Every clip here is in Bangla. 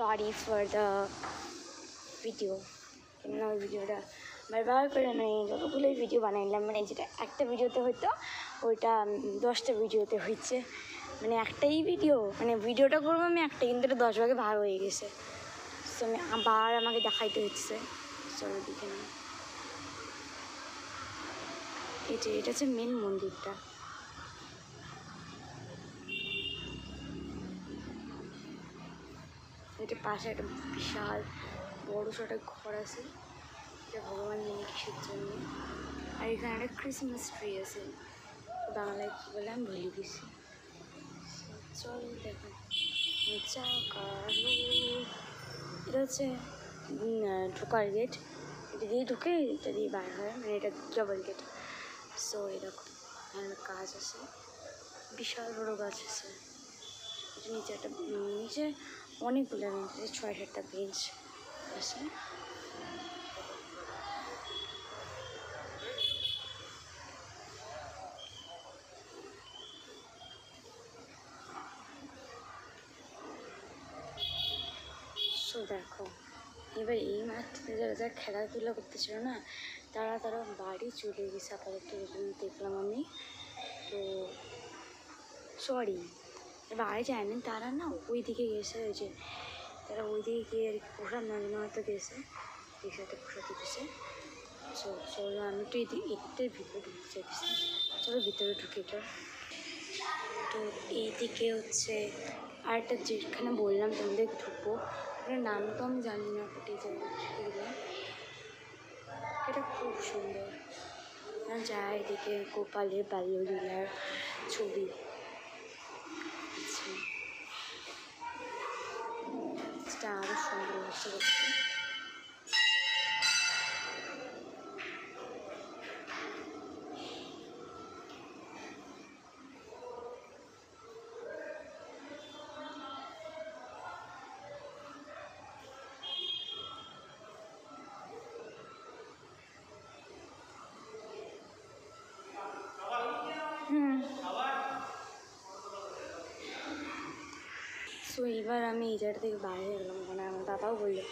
সরি ফর দ্য ভিডিও, কেননা ওই ভিডিওটা বারবার করে মানে যতগুলোই ভিডিও বানাইলাম, মানে যেটা একটা ভিডিওতে হয়তো ওইটা 10টা ভিডিওতে হয়েছে, মানে একটাই ভিডিও, মানে ভিডিওটা করবো আমি একটা, কিন্তু এটা 10 ভাগে ভাগ হয়ে গেছে। সো আমি আবার আমাকে দেখাইতে হচ্ছে। চলো দেখে না, এটা হচ্ছে মেন মন্দিরটা। এটা পাশে একটা বিশাল বড় একটা ঘর আছে, এটা ভগবান জানে কিসের জন্য। আর এখানে একটা ক্রিসমাস ট্রি আছে, বাংলায় কী বলে আমি ভুলে গেছি। চল দেখো, এটা হচ্ছে ঢোকার গেট, এটা দিয়ে ঢুকে এটা দিয়ে বার হয়, মানে এটা ডবল গেট। সো এরকম এখানে গাছ আছে, বিশাল বড় গাছ আছে। এটা নিচে একটা নিচে অনেকগুলো বেঞ্চ আছে, 6-7টা বেঞ্চ আছে। সো দেখো, এবার এই মাঠটাতে যারা যারা খেলাধুলা করতেছিল না, তারা বাড়ি চলে গেছে আপাতত, দেখলাম আমি। তো সরি, বাড়ি যায়নি, তারা না ওই দিকে গেছে, ওই যে তারা ওই দিকে গিয়ে আর কি প্রসাদ নামানো হয়তো গেছে, এই সাথে প্রসাদ দিতেছে। চলো আমি তো এটার ভিতরে ঢুকতে চাইতেছি, চলো ভিতরে ঢুকে। এটা তো এইদিকে হচ্ছে আরেকটা যেখানে বললাম তোমাদের ঢুকবো, ওটার নাম তো আমি জানি না, ফুটে যায় এটা খুব সুন্দর। যায় এদিকে গোপালের বাল্যলীলার ছবি আছে, এটা আরও সুন্দর লাগছে দেখতে। সো এবার আমি এই জায়গা থেকে বাইরে হয়ে গেলাম, মানে আমার বাবাও বললো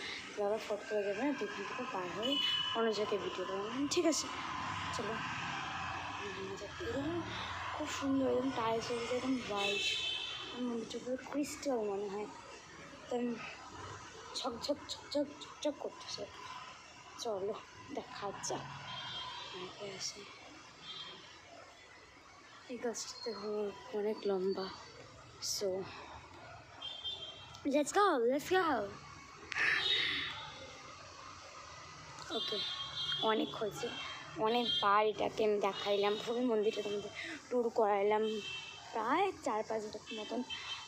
বাবা ফটো তোলা যাবে না, দুদিন থেকে বার হয়ে অন্য জায়গায় ভিডিও করলাম। ঠিক আছে চলো। এরকম খুব সুন্দর, এরকম টাইলস হয়েছে, একদম হোয়াইট, মন্দিরটা পুরো ক্রিস্টাল মনে হয়, একদম ঝকঝক ঝকঝক ঝকঝক করতেছে। চলো দেখা যাক অনেকে আসে। এই গাছটাতে অনেক লম্বা। So let's go. ওকে, অনেক হয়েছে, অনেকবার এটাকে আমি দেখাইলাম, খুবই মন্দিরটা তোমাদের ট্যুর করাইলাম, প্রায় 4-5 মতন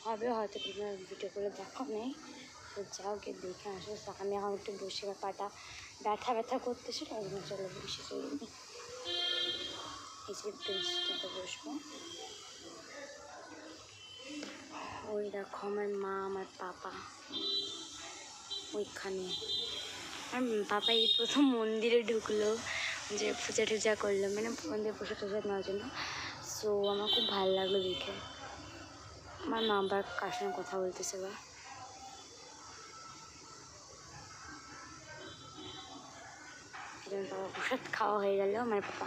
হবে হয়তো, তোমার ভিডিও করে দেখা নেই। তো যাও গিয়ে দেখে আসো। আমি এখন একটু বসে, পাটা ব্যথা করতেছিল, ওই জন্য চলো বসে চলিনি, এই যে বেঞ্চটাতে বসবো। ওই দেখো আমার মা, আমার পাপা ওইখানে। আর পাপা এই প্রথম মন্দিরে ঢুকলো, যে পূজা টুজা করলো, মানে মন্দিরে প্রসাদ টুসাদ নেওয়ার জন্য। সো আমার খুব ভালো লাগলো দেখে। আমার মা আবার কার সঙ্গে কথা বলতেছে, বা বাবা প্রসাদ খাওয়া হয়ে গেল, আমার পাপা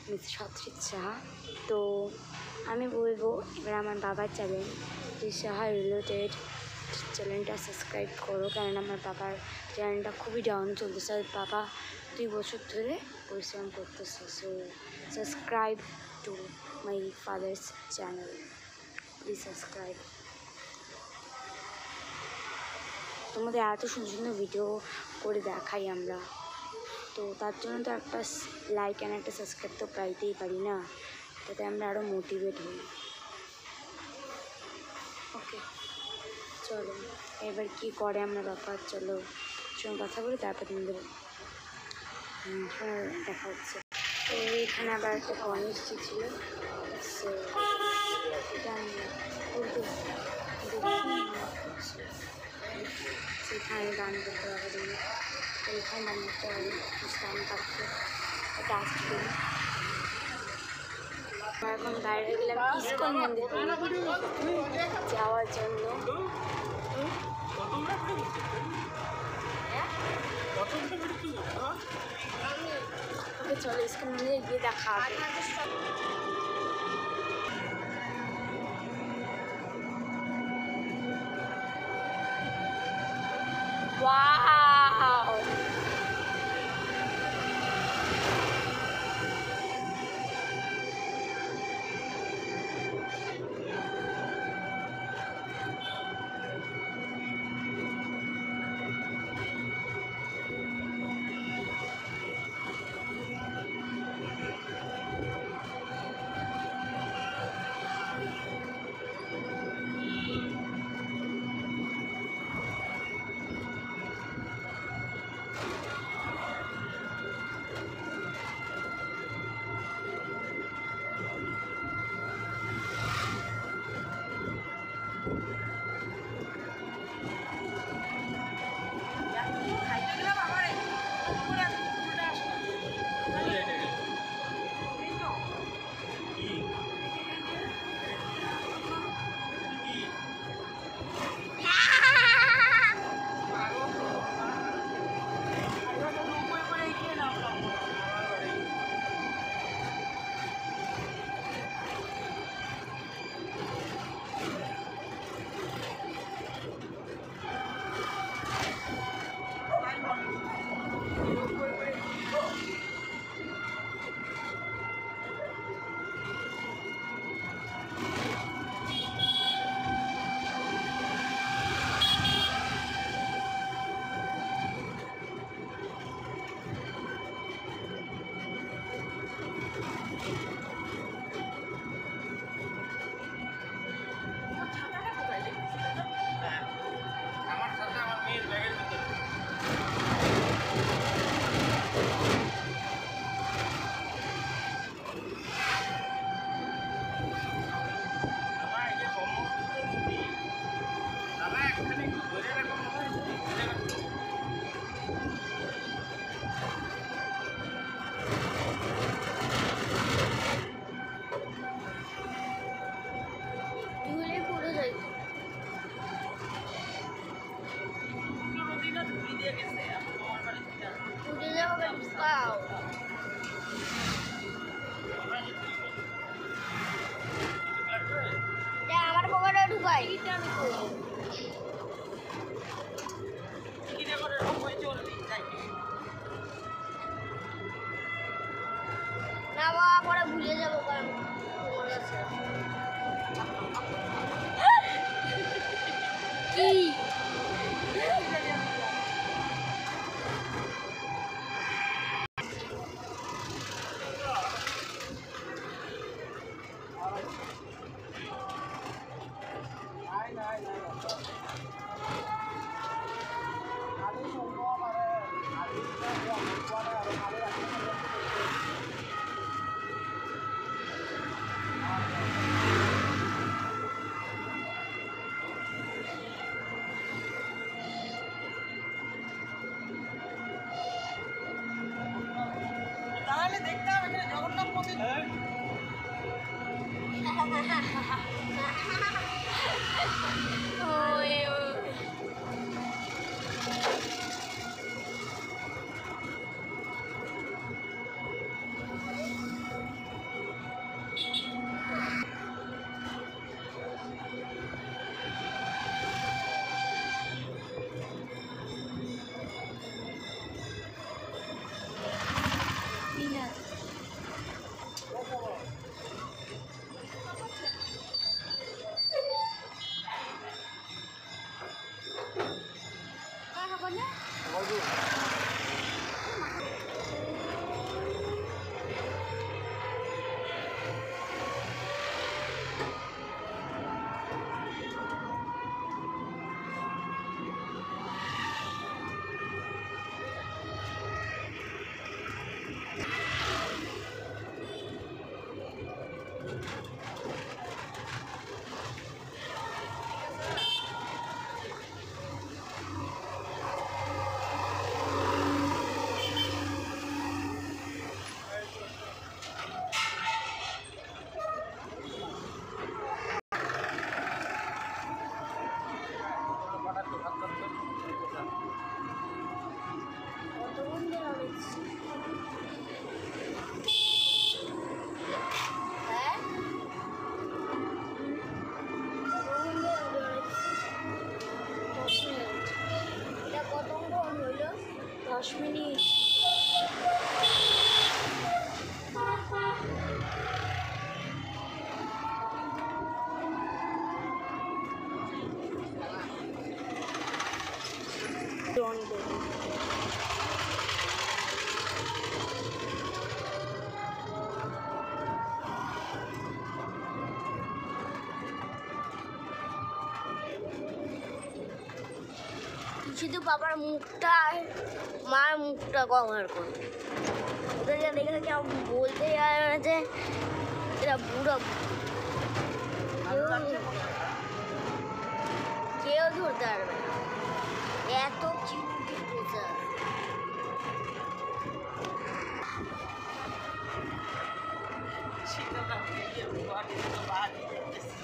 মিস্টার সত্রিত সাহা। তো আমি বলবো এবার আমার বাবার চ্যানেল সাহা রিলেটেড চ্যানেলটা সাবস্ক্রাইব করো, কারণ আমার বাবার চ্যানেলটা খুবই ডাউন চলতেছে, আর বাবা 2 বছর ধরে পরিশ্রম করতেছে। So subscribe to my father's channel, please subscribe. তোমাদের এত সুন্দর সুন্দর ভিডিও করে দেখাই আমরা, তো তার জন্য তো একটা লাইক অ্যান্ড একটা সাবস্ক্রাইব তো পাইতেই পারি না, তাতে আমরা আরও মোটিভেট হই। ওকে চলো, এবার কি করে আমরা ব্যাপার, চলো সঙ্গে কথা বলি, তারপর তোমাদের দেখা হচ্ছে। তো এখানে আবার একটা গণেশজি ছিল, সেখানে গান করতে হবে, এখানে গান করতে হবে, স্নান করতে ডাস্টবিন। এখন বাইরে গেলাম ইস্কন মন্দির যাওয়ার জন্য। চলো ইস্কন মন্দিরে গিয়ে দেখা হবে। ওয়াও আমার মোবাইলে ঢুকাই না বাবা পরে ভুলে যাবো কারণ মনে আছে কি তাহলে দেখতে হবে এখানে জগন্নাথ মন্দির মিনিট। অন করবো। শুধু বাবার মুখটা আর মার মুখটা কভার করবে। ওদের যা দেখে কেউ বলতে যায় না যে এরা বুড়ো, কেউ ধরতে পারবে না, এত কিউটি পোষা। শীতটা পেরিয়ে বাড়ি তো বাড়ি যেতেছি।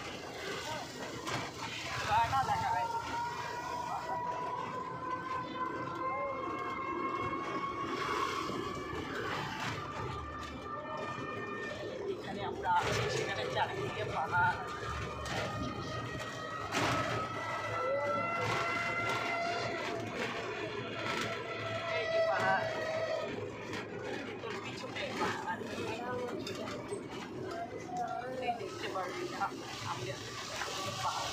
বাড়া দেখা যায়। এখানে আমরা আছি, সেখানে চারিদিকে পাহাড়। এই যে পাহাড়, তোর পিছনে পাহাড়। এই দেখতে পারবি না আমি পাহাড়।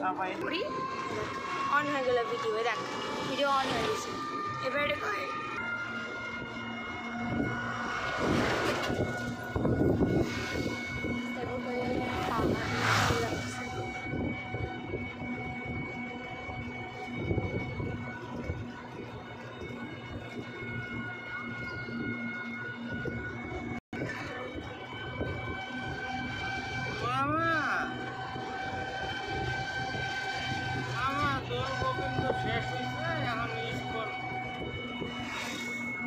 আবার করি অন হয়ে গেল ভিডিও। দেখ ভিডিও অন হয়ে গেছে। এবারে করে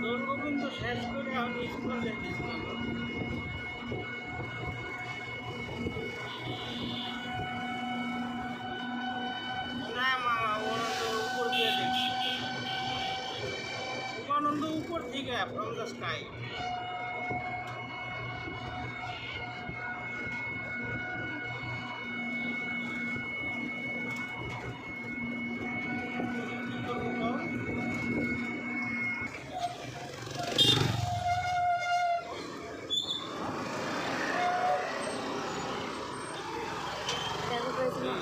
দৌলগোবিন্দ শেষ করে এখন স্কুল দেখেছিলাম। না মামা, উমানন্দ উপর দিয়ে দেখছি। উমানন্দ উপর থেকে ফ্রম দ্য স্কাই।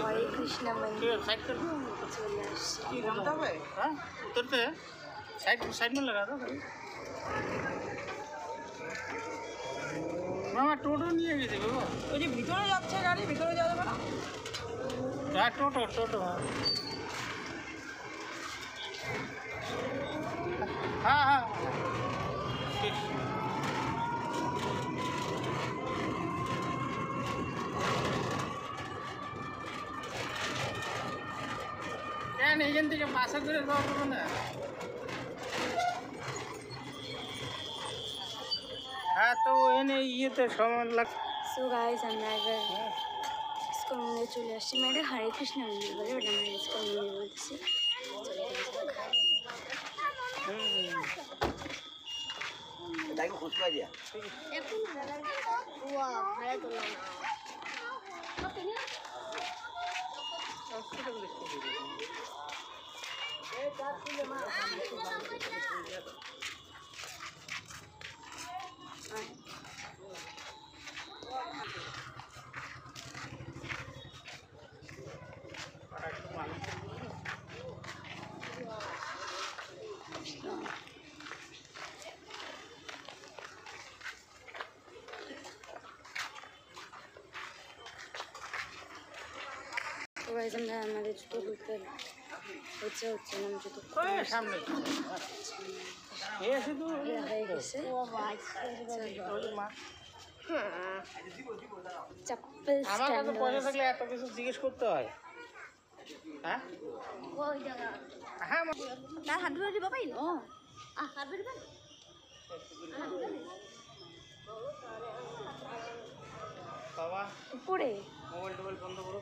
হরে কৃষ্ণ মন্দির साइड कर दो। চলে আসছে। কি নামতে হবে? हाँ उतरते हैं। साइड में लगा दो भाई। মামা টোটো নিয়ে গেছে বাবা। ওই যে ভিতরে যাচ্ছে গাড়ি, ভিতরে যাওয়া যাবে না? হ্যাঁ টোটো হ্যাঁ। ঠিক। কেন এখান থেকে বাসা করে যাওয়া যাবে না? হ্যাঁ তো এনে ইয়েতে সময় লাগছে। সো গাইস আমরা এবার ইস্কন মন্দিরে চলে আসছি। মানে হরে কৃষ্ণ মন্দির বলে, ওটা আমরা ইস্কন মন্দির বলতেছি। দেখো খুশবা দিয়া। ভাড়া তোলা না গাইস আমরা আমাদের জুতো খুলতে হচ্ছে না, জুতো সামনে এ শুধু হয়ে গেছে। চপ্পল আমার কাছে স্ট্যান্ড পয়সা থাকলে এত কিছু জিজ্ঞেস করতে হয়? হ্যাঁ ওই জায়গা হ্যাঁ তার হাত ধরে দিবা পাই ও হাত ধরে দিবা বাবা উপরে মোবাইল টোবাইল বন্ধ করো।